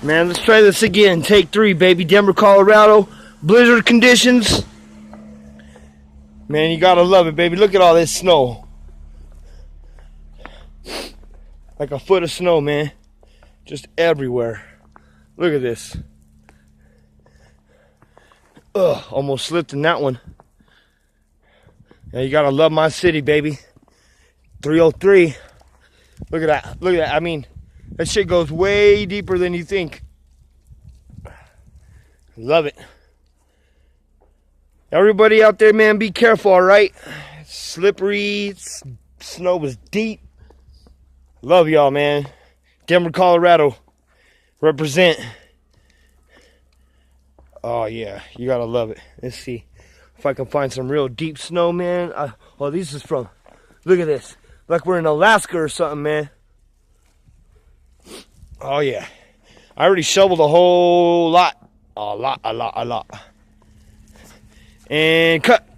Man, let's try this again. Take 3, baby. Denver, Colorado. Blizzard conditions. Man, you gotta love it, baby. Look at all this snow. Like a foot of snow, man. Just everywhere. Look at this. Ugh, almost slipped in that one. Yeah, you gotta love my city, baby. 303. Look at that. Look at that. I mean, that shit goes way deeper than you think. Love it. Everybody out there, man, be careful, all right? It's slippery. Snow was deep. Love y'all, man. Denver, Colorado. Represent. Oh, yeah. You gotta love it. Let's see if I can find some real deep snow, man. Oh, this is from... Look at this. Like we're in Alaska or something, man. Oh, yeah. I already shoveled a whole lot. A lot. And cut.